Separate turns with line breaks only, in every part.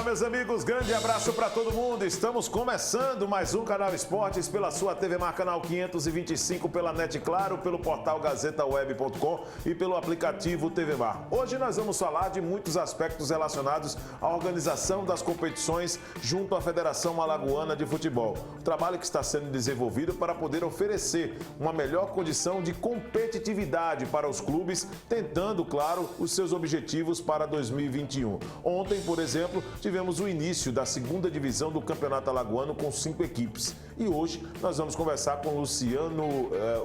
meus amigos, grande abraço para todo mundo. Estamos começando mais um Canal Esportes pela sua TV Mar Canal 525, pela NET Claro, pelo portal gazetaweb.com e pelo aplicativo TV Mar. Hoje nós vamos falar de muitos aspectos relacionados à organização das competições junto à Federação Alagoana de Futebol. O trabalho que está sendo desenvolvido para poder oferecer uma melhor condição de competitividade para os clubes, tentando, claro, os seus objetivos para 2021. Ontem, por exemplo, tivemos o início da segunda divisão do Campeonato Alagoano com 5 equipes. E hoje nós vamos conversar com o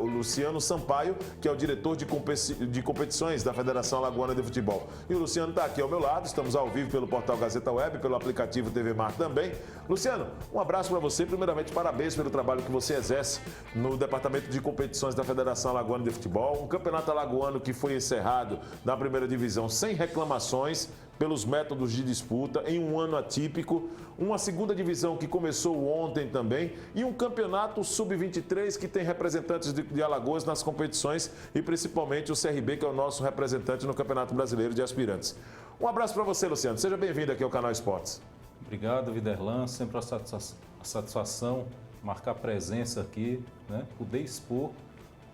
Luciano Sampaio, que é o diretor de competições da Federação Alagoana de Futebol. E o Luciano está aqui ao meu lado, estamos ao vivo pelo portal Gazeta Web, pelo aplicativo TV Mar também. Luciano, um abraço para você. Primeiramente, parabéns pelo trabalho que você exerce no Departamento de Competições da Federação Alagoana de Futebol. Um campeonato alagoano que foi encerrado na primeira divisão sem reclamações pelos métodos de disputa, em um ano atípico, uma segunda divisão que começou ontem também e um campeonato sub-23 que tem representantes de Alagoas nas competições e principalmente o CRB, que é o nosso representante no Campeonato Brasileiro de Aspirantes. Um abraço para você, Luciano. Seja bem-vindo aqui ao Canal Esportes.
Obrigado, Viderlan. Sempre a satisfação marcar presença aqui, né? Poder expor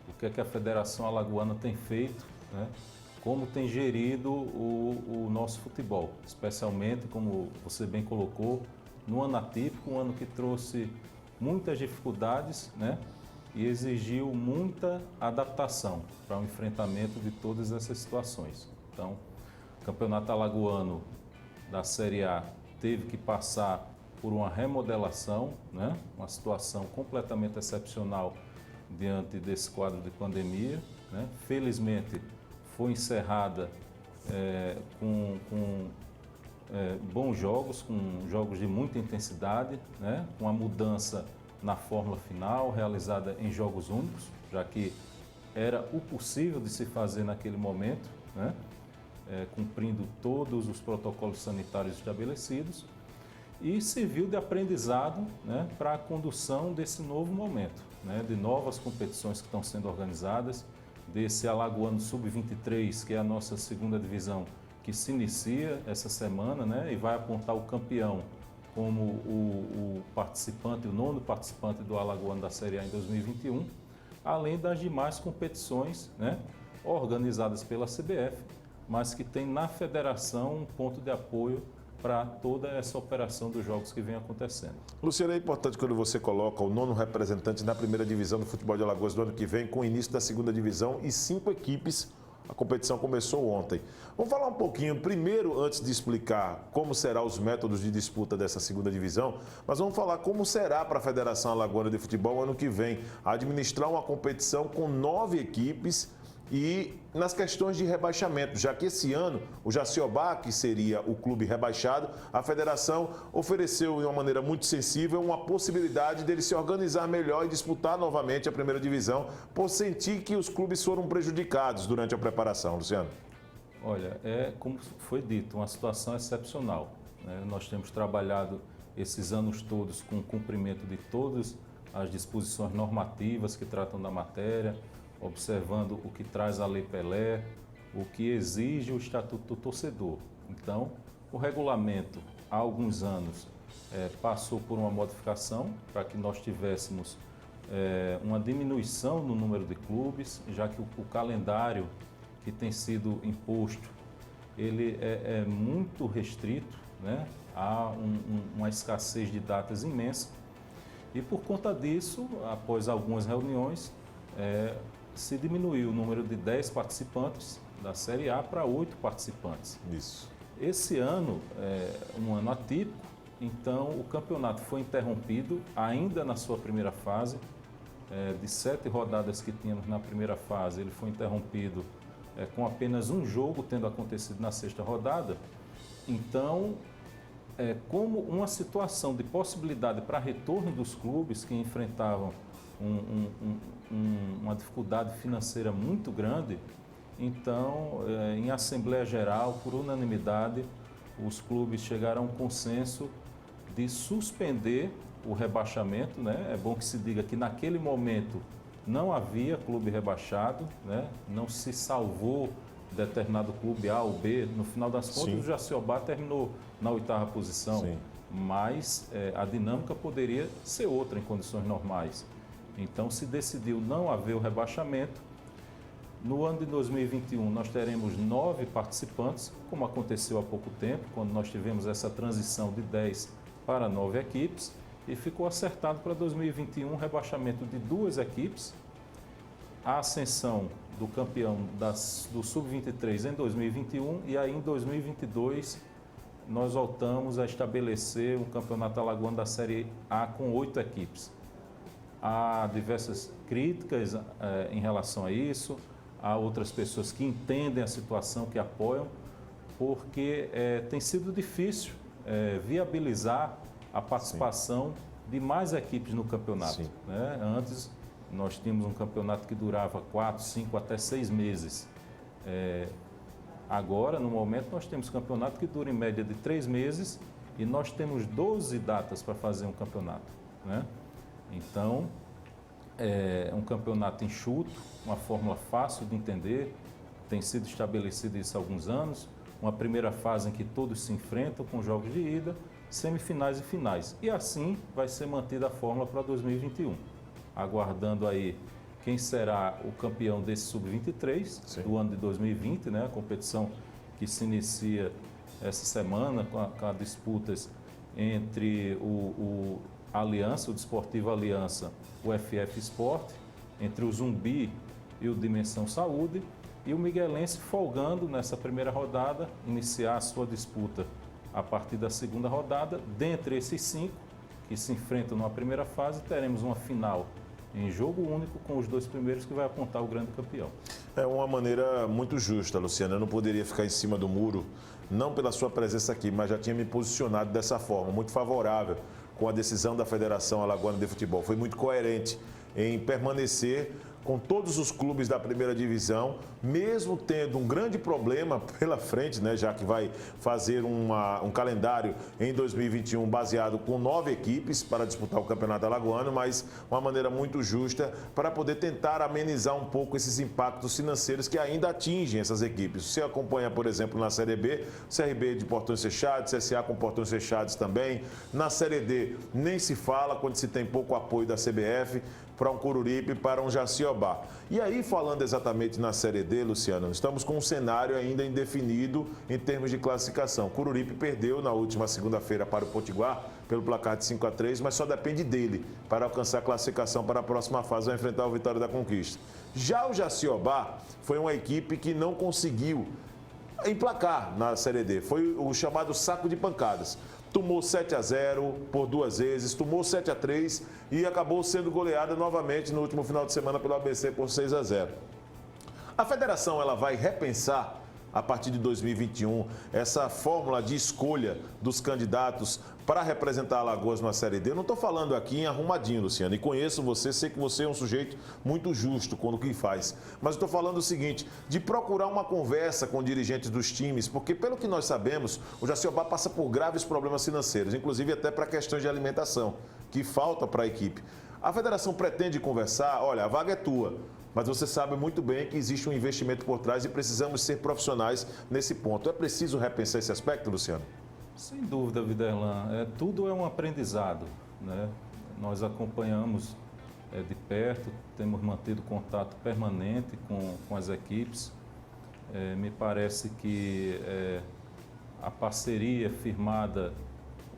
o que é que a Federação Alagoana tem feito, né? Como tem gerido o nosso futebol, especialmente, como você bem colocou, no ano atípico, um ano que trouxe muitas dificuldades, né? E exigiu muita adaptação para o enfrentamento de todas essas situações. Então, o Campeonato Alagoano da Série A teve que passar por uma remodelação, né? Uma situação completamente excepcional diante desse quadro de pandemia, né? Felizmente, foi encerrada com bons jogos, com jogos de muita intensidade, né? Com a mudança na fórmula final, realizada em jogos únicos, já que era o possível de se fazer naquele momento, né? Cumprindo todos os protocolos sanitários estabelecidos, e serviu de aprendizado, né? Para a condução desse novo momento, né? De novas competições que estão sendo organizadas, desse Alagoano Sub-23, que é a nossa segunda divisão, que se inicia essa semana, né, e vai apontar o campeão como o participante, o nono participante do Alagoano da Série A em 2021, além das demais competições, né, organizadas pela CBF, mas que tem na federação um ponto de apoio para toda essa operação dos jogos que vem acontecendo.
Luciano, é importante quando você coloca o nono representante na primeira divisão do futebol de Alagoas do ano que vem, com o início da segunda divisão e 5 equipes. A competição começou ontem. Vamos falar um pouquinho, primeiro, antes de explicar como serão os métodos de disputa dessa segunda divisão, mas vamos falar como será para a Federação Alagoana de Futebol ano que vem administrar uma competição com 9 equipes e nas questões de rebaixamento, já que esse ano o Jaciobá, que seria o clube rebaixado, a federação ofereceu de uma maneira muito sensível uma possibilidade dele se organizar melhor e disputar novamente a primeira divisão, por sentir que os clubes foram prejudicados durante a preparação. Luciano.
Olha, como foi dito, uma situação excepcional, né? Nós temos trabalhado esses anos todos com o cumprimento de todas as disposições normativas que tratam da matéria, observando o que traz a Lei Pelé, o que exige o Estatuto do Torcedor. Então, o regulamento, há alguns anos, passou por uma modificação para que nós tivéssemos uma diminuição no número de clubes, já que o calendário que tem sido imposto, ele é muito restrito, né? Há uma escassez de datas imensa e, por conta disso, após algumas reuniões, se diminuiu o número de 10 participantes da Série A para 8 participantes.
Isso.
Esse ano um ano atípico, então o campeonato foi interrompido ainda na sua primeira fase. De 7 rodadas que tínhamos na primeira fase, ele foi interrompido com apenas um jogo tendo acontecido na 6ª rodada. Então, como uma situação de possibilidade para retorno dos clubes que enfrentavam uma dificuldade financeira muito grande, então, em Assembleia Geral, por unanimidade, os clubes chegaram a um consenso de suspender o rebaixamento, né? É bom que se diga que naquele momento não havia clube rebaixado, né? Não se salvou determinado clube A ou B. No final das contas,
Sim.
o Jaciobá terminou na 8ª posição,
Sim.
mas a dinâmica poderia ser outra em condições normais. Então, se decidiu não haver o rebaixamento. No ano de 2021, nós teremos 9 participantes, como aconteceu há pouco tempo, quando nós tivemos essa transição de 10 para 9 equipes, e ficou acertado para 2021 um rebaixamento de 2 equipes, a ascensão do campeão do Sub-23 em 2021, e aí em 2022 nós voltamos a estabelecer um campeonato alagoano da Série A com 8 equipes. Há diversas críticas em relação a isso, há outras pessoas que entendem a situação, que apoiam, porque tem sido difícil viabilizar a participação de mais equipes no campeonato. Né? Antes, nós tínhamos um campeonato que durava 4, 5, até 6 meses. Agora, no momento, nós temos campeonato que dura em média de 3 meses e nós temos 12 datas para fazer um campeonato. Né? Então, é um campeonato enxuto, uma fórmula fácil de entender, tem sido estabelecido isso há alguns anos, uma primeira fase em que todos se enfrentam com jogos de ida, semifinais e finais. E assim vai ser mantida a fórmula para 2021. Aguardando aí quem será o campeão desse Sub-23 do ano de 2020, né? A competição que se inicia essa semana com as disputas entre o Aliança, o Desportivo Aliança, o FF Sport, entre o Zumbi e o Dimensão Saúde, e o Miguelense folgando nessa primeira rodada, iniciar a sua disputa a partir da segunda rodada. Dentre esses 5 que se enfrentam na primeira fase, teremos uma final em jogo único com os 2 primeiros que vai apontar o grande campeão.
É uma maneira muito justa, Luciano. Eu não poderia ficar em cima do muro, não pela sua presença aqui, mas já tinha me posicionado dessa forma, muito favorável com a decisão da Federação Alagoana de Futebol. Foi muito coerente em permanecer com todos os clubes da primeira divisão, mesmo tendo um grande problema pela frente, né, já que vai fazer um calendário em 2021 baseado com 9 equipes para disputar o Campeonato Alagoano, mas uma maneira muito justa para poder tentar amenizar um pouco esses impactos financeiros que ainda atingem essas equipes. Você acompanha, por exemplo, na Série B, CRB de portões fechados, CSA com portões fechados também. Na Série D, nem se fala quando se tem pouco apoio da CBF, para um Coruripe, para um Jaciobá. E aí, falando exatamente na Série D, Luciano, estamos com um cenário ainda indefinido em termos de classificação. Coruripe perdeu na última segunda-feira para o Potiguar, pelo placar de 5-3, mas só depende dele para alcançar a classificação para a próxima fase, vai enfrentar o Vitória da Conquista. Já o Jaciobá foi uma equipe que não conseguiu emplacar na Série D, foi o chamado saco de pancadas. Tomou 7-0 por 2 vezes, tomou 7-3 e acabou sendo goleada novamente no último final de semana pelo ABC por 6-0. A federação ela vai repensar a partir de 2021 essa fórmula de escolha dos candidatos para representar Alagoas na Série D. Eu não estou falando aqui em arrumadinho, Luciano, e conheço você, sei que você é um sujeito muito justo quando o que faz. Mas estou falando o seguinte, de procurar uma conversa com dirigentes dos times, porque pelo que nós sabemos, o Jaciobá passa por graves problemas financeiros, inclusive até para questões de alimentação, que falta para a equipe. A federação pretende conversar, olha, a vaga é tua, mas você sabe muito bem que existe um investimento por trás e precisamos ser profissionais nesse ponto. É preciso repensar esse aspecto, Luciano?
Sem dúvida, Viderlan. Tudo é um aprendizado, né? Nós acompanhamos de perto, temos mantido contato permanente com as equipes. Me parece que a parceria firmada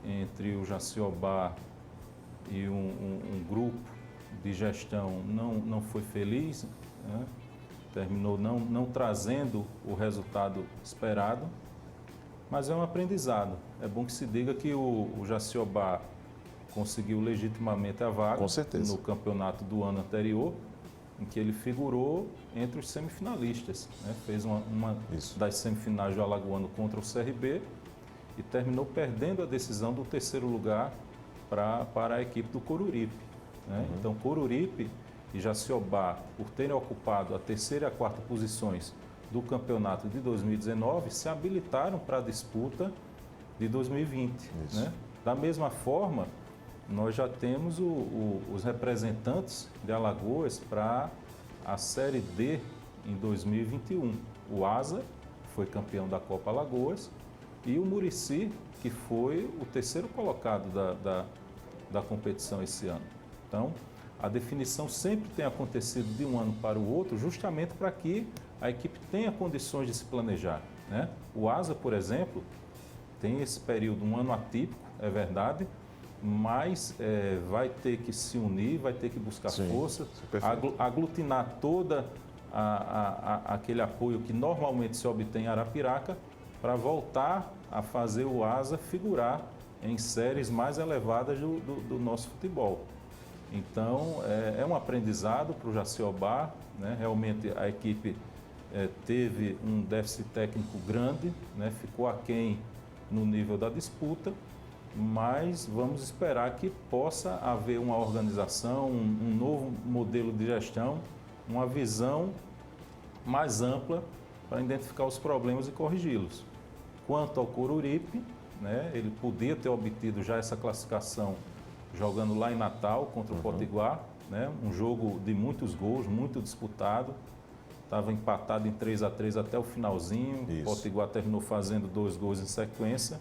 entre o Jaciobá e um grupo de gestão não foi feliz, né? Terminou não trazendo o resultado esperado, mas é um aprendizado. É bom que se diga que o Jaciobá conseguiu legitimamente a vaga no campeonato do ano anterior, em que ele figurou entre os semifinalistas, né? Fez uma das semifinais do Alagoano contra o CRB e terminou perdendo a decisão do 3º lugar para a equipe do Coruripe, né? Então, Coruripe e Jaciobá, por terem ocupado a 3ª e a 4ª posições do campeonato de 2019, se habilitaram para a disputa de 2020. Né? Da mesma forma, nós já temos os representantes de Alagoas para a Série D em 2021. O Asa foi campeão da Copa Alagoas e o Murici, que foi o terceiro colocado da competição esse ano. Então, a definição sempre tem acontecido de um ano para o outro, justamente para que a equipe tenha condições de se planejar, né? O Asa, por exemplo, tem esse período, um ano atípico, é verdade, mas vai ter que se unir, vai ter que buscar força, aglutinar toda aquele apoio que normalmente se obtém em Arapiraca para voltar a fazer o Asa figurar em séries mais elevadas do nosso futebol. Então, é um aprendizado para o Jaciobá, né? Realmente a equipe teve um déficit técnico grande, né? Ficou aquém no nível da disputa, mas vamos esperar que possa haver uma organização, um novo modelo de gestão, uma visão mais ampla para identificar os problemas e corrigi-los. Quanto ao Coruripe, né? Ele podia ter obtido já essa classificação jogando lá em Natal contra o Potiguar, né? Um jogo de muitos gols, muito disputado. Estava empatado em 3-3 até o finalzinho. O Potiguar terminou fazendo 2 gols em sequência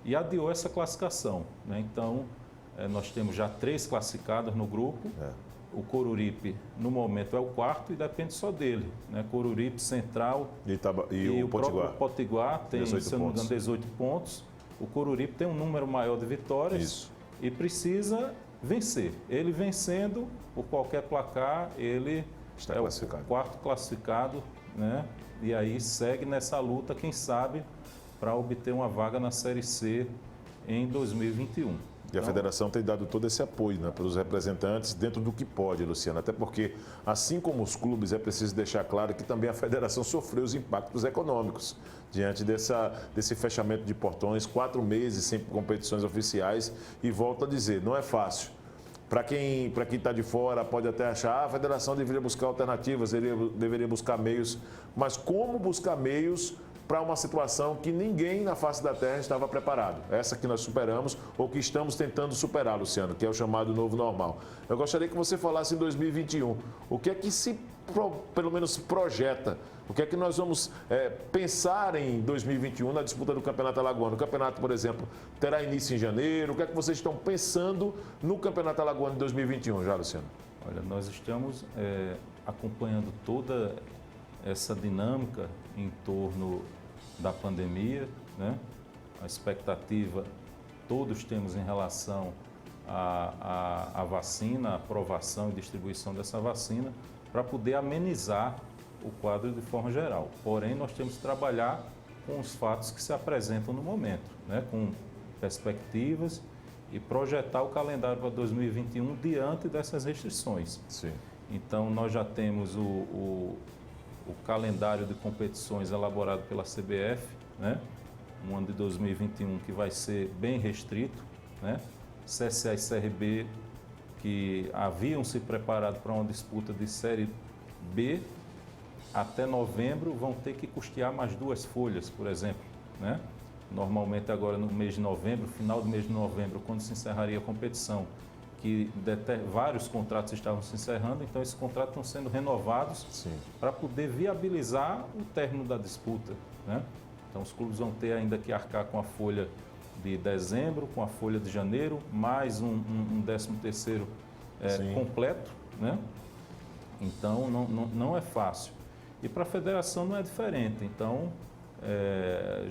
e adiou essa classificação, né? Então, nós temos já 3 classificados no grupo. O Coruripe, no momento, é o 4º e depende só dele, né? Coruripe, Central e o próprio Potiguar tem, se eu não me engano, 18 pontos. O Coruripe tem um número maior de vitórias e precisa vencer. Ele vencendo, por qualquer placar, ele
está
é
classificado.
O 4º classificado, né? E aí segue nessa luta, quem sabe, para obter uma vaga na Série C em 2021.
E a federação tem dado todo esse apoio, né, para os representantes dentro do que pode, Luciano. Até porque, assim como os clubes, é preciso deixar claro que também a federação sofreu os impactos econômicos diante desse fechamento de portões, 4 meses sem competições oficiais. E volto a dizer, não é fácil. Para quem está de fora, pode até achar, a federação deveria buscar alternativas, deveria buscar meios. Mas como buscar meios para uma situação que ninguém na face da Terra estava preparado? Essa que nós superamos, ou que estamos tentando superar, Luciano, que é o chamado novo normal. Eu gostaria que você falasse em 2021, o que é que se, pelo menos, projeta? O que é que nós vamos pensar em 2021 na disputa do Campeonato Alagoano? O campeonato, por exemplo, terá início em janeiro. O que é que vocês estão pensando no Campeonato Alagoano de 2021, já, Luciano?
Olha, nós estamos acompanhando toda essa dinâmica em torno da pandemia, né? A expectativa todos temos em relação à vacina, a aprovação e distribuição dessa vacina, para poder amenizar o quadro de forma geral. Porém, nós temos que trabalhar com os fatos que se apresentam no momento, né? Com perspectivas e projetar o calendário para 2021 diante dessas restrições.
Sim.
Então, nós já temos o calendário de competições elaborado pela CBF, né? Um ano de 2021 que vai ser bem restrito, né? CSA e CRB que haviam se preparado para uma disputa de Série B, até novembro vão ter que custear mais 2 folhas, por exemplo, né? Normalmente agora no mês de novembro, final do mês de novembro, quando se encerraria a competição, que vários contratos estavam se encerrando, então esses contratos estão sendo renovados para poder viabilizar o término da disputa, né? Então os clubes vão ter ainda que arcar com a folha de dezembro, com a folha de janeiro, mais um 13º completo, né? Então não é fácil. E para a federação não é diferente. Então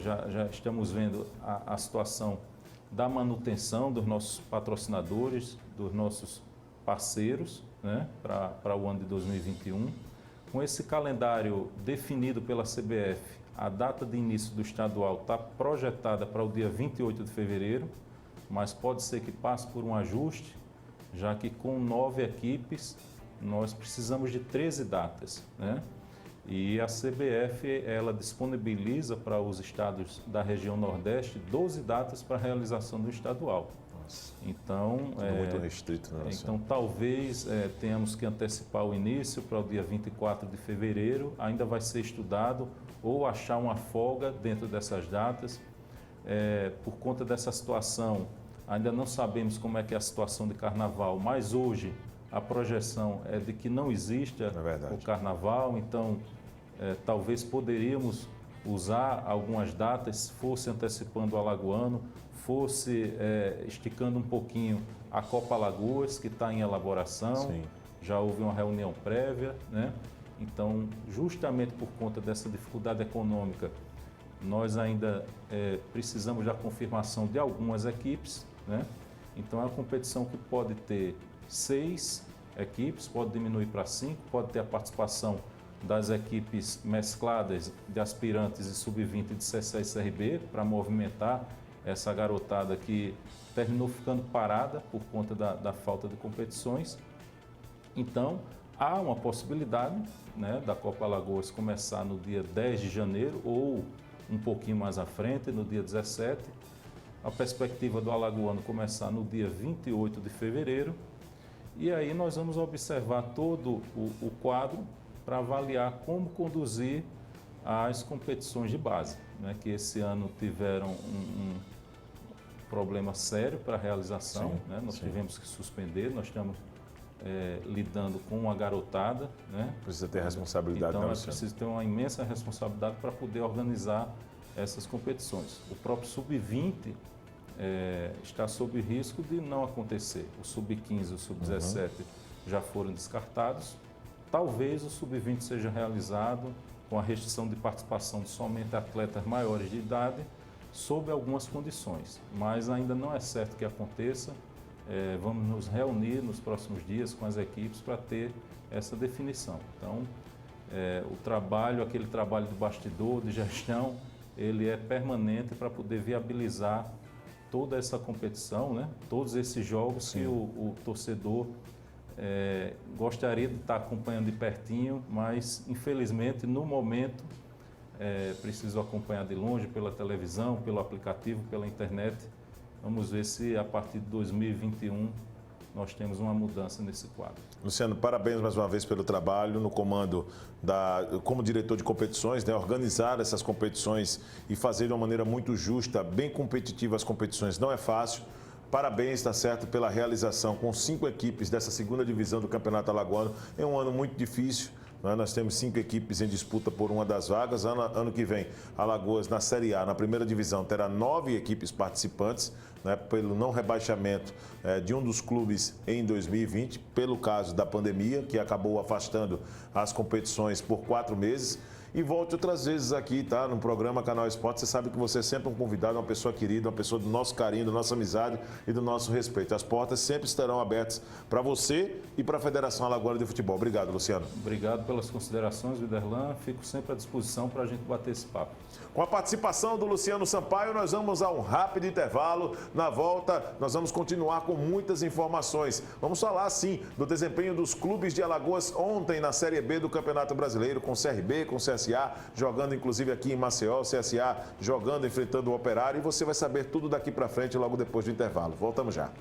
já estamos vendo a situação da manutenção dos nossos patrocinadores, dos nossos parceiros, né, para o ano de 2021. Com esse calendário definido pela CBF, a data de início do estadual está projetada para o dia 28 de fevereiro, mas pode ser que passe por um ajuste, já que com 9 equipes nós precisamos de 13 datas, né? E a CBF, ela disponibiliza para os estados da região Nordeste 12 datas para a realização do estadual.
Nossa.
Então,
muito restrito, né?
Então, talvez tenhamos que antecipar o início para o dia 24 de fevereiro. Ainda vai ser estudado ou achar uma folga dentro dessas datas. Por conta dessa situação, ainda não sabemos como é que é a situação de carnaval, mas hoje a projeção é de que não exista
verdade.
o carnaval, então talvez poderíamos usar algumas datas, fosse antecipando o alagoano, fosse esticando um pouquinho a Copa Alagoas, que está em elaboração.
Sim.
Já houve uma reunião prévia, né? Então, justamente por conta dessa dificuldade econômica, nós ainda precisamos da confirmação de algumas equipes, né? Então, é uma competição que pode ter 6 equipes, pode diminuir para 5, pode ter a participação das equipes mescladas de aspirantes e sub-20 de CSA e CRB para movimentar essa garotada que terminou ficando parada por conta da falta de competições. Então, há uma possibilidade, né, da Copa Alagoas começar no dia 10 de janeiro ou um pouquinho mais à frente, no dia 17. A perspectiva do alagoano começar no dia 28 de fevereiro. E aí nós vamos observar todo o quadro para avaliar como conduzir as competições de base, né, que esse ano tiveram um problema sério para a realização.
Sim,
né? Nós
sim.
tivemos que suspender, nós estamos lidando com uma garotada. Né?
Precisa ter responsabilidade,
então
né,
é
Luciano?
preciso ter uma imensa responsabilidade para poder organizar essas competições. O próprio Sub-20 está sob risco de não acontecer. O Sub-15 e o Sub-17 já foram descartados. Talvez o Sub-20 seja realizado com a restrição de participação de somente atletas maiores de idade, sob algumas condições, mas ainda não é certo que aconteça. Vamos nos reunir nos próximos dias com as equipes para ter essa definição. Então, aquele trabalho de bastidor, de gestão, ele é permanente para poder viabilizar toda essa competição, né? Todos esses jogos. Sim. Que o torcedor gostaria de estar acompanhando de pertinho, mas infelizmente no momento preciso acompanhar de longe pela televisão, pelo aplicativo, pela internet. Vamos ver se a partir de 2021 nós temos uma mudança nesse quadro.
Luciano, parabéns mais uma vez pelo trabalho no comando como diretor de competições, né? Organizar essas competições e fazer de uma maneira muito justa, bem competitiva as competições não é fácil. Parabéns, está certo, pela realização com 5 equipes dessa segunda divisão do Campeonato Alagoano. É um ano muito difícil. Nós temos 5 equipes em disputa por uma das vagas. Ano que vem, Alagoas, na Série A, na primeira divisão, terá 9 equipes participantes, né, pelo não rebaixamento de um dos clubes em 2020, pelo caso da pandemia, que acabou afastando as competições por 4 meses. E volte outras vezes aqui, tá? No programa Canal Esporte. Você sabe que você é sempre um convidado, uma pessoa querida, uma pessoa do nosso carinho, da nossa amizade e do nosso respeito. As portas sempre estarão abertas para você e para a Federação Alagoana de Futebol. Obrigado, Luciano.
Obrigado pelas considerações, Viderlan. Fico sempre à disposição para a gente bater esse papo.
Com a participação do Luciano Sampaio, nós vamos a um rápido intervalo. Na volta, nós vamos continuar com muitas informações. Vamos falar, sim, do desempenho dos clubes de Alagoas ontem na Série B do Campeonato Brasileiro, com CRB, com CSA, jogando inclusive aqui em Maceió, CSA jogando, enfrentando o Operário. E você vai saber tudo daqui para frente logo depois do intervalo. Voltamos já.